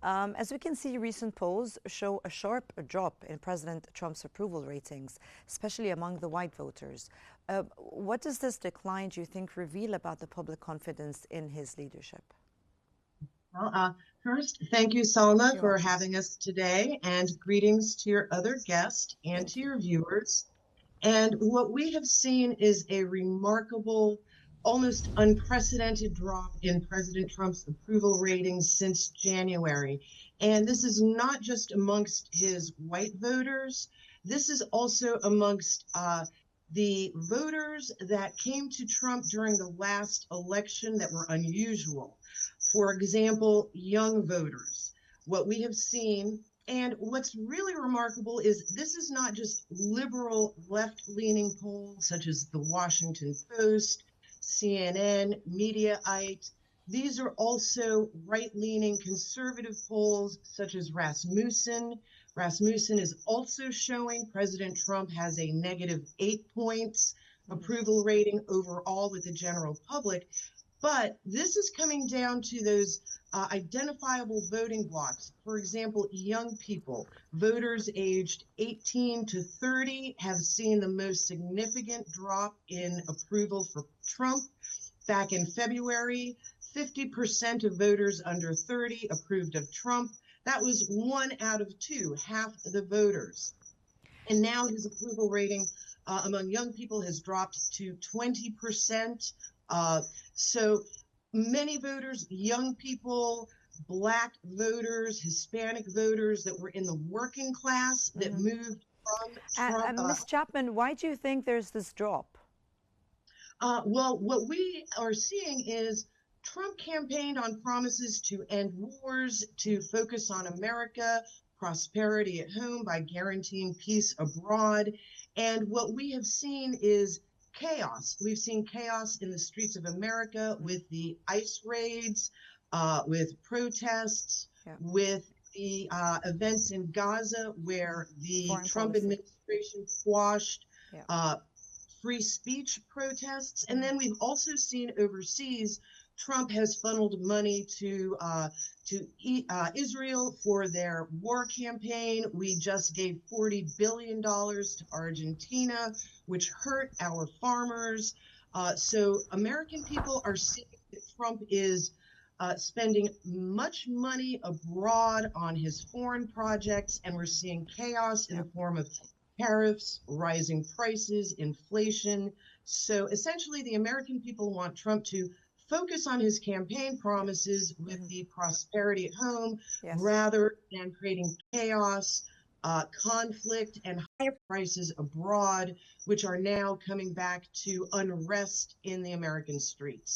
As we can see, recent polls show a sharp drop in President Trump's approval ratings, especially among the white voters. What does this decline, do you think, reveal about the public confidence in his leadership? First, thank you, Salma, You're for welcome. having us today, and greetings to your other guest and Thank to you. your viewers. And what we have seen is a remarkable, almost unprecedented drop in President Trump's approval ratings since January. And this is not just amongst his white voters, this is also amongst the voters that came to Trump during the last election that were unusual. For example, young voters. What we have seen, and what's really remarkable, is this is not just liberal left-leaning polls such as the Washington Post, CNN, Mediaite. These are also right-leaning conservative polls such as Rasmussen. Rasmussen is also showing President Trump has a negative 8 points approval rating overall with the general public. But this is coming down to those identifiable voting blocks. For example, young people, voters aged 18 to 30, have seen the most significant drop in approval for Trump. Back in February, 50% of voters under 30 approved of Trump. That was 1 out of 2, half the voters. And now his approval rating among young people has dropped to 20%. So many voters, young people, Black voters, Hispanic voters that were in the working class that moved from Trump. Ms. Chapman, why do you think there's this drop? Well, what we are seeing is Trump campaigned on promises to end wars, to focus on America, prosperity at home by guaranteeing peace abroad. And what we have seen is chaos. We've seen chaos in the streets of America with the ICE raids, with protests, with the events in Gaza where the Trump administration quashed free speech protests. And then we've also seen overseas, Trump has funneled money to Israel for their war campaign. We just gave $40 billion to Argentina, which hurt our farmers. So American people are seeing that Trump is spending much money abroad on his foreign projects, and we're seeing chaos in the form of tariffs, rising prices, inflation. So essentially, the American people want Trump to focus on his campaign promises with the prosperity at home rather than creating chaos, conflict, and higher prices abroad, which are now coming back to unrest in the American streets.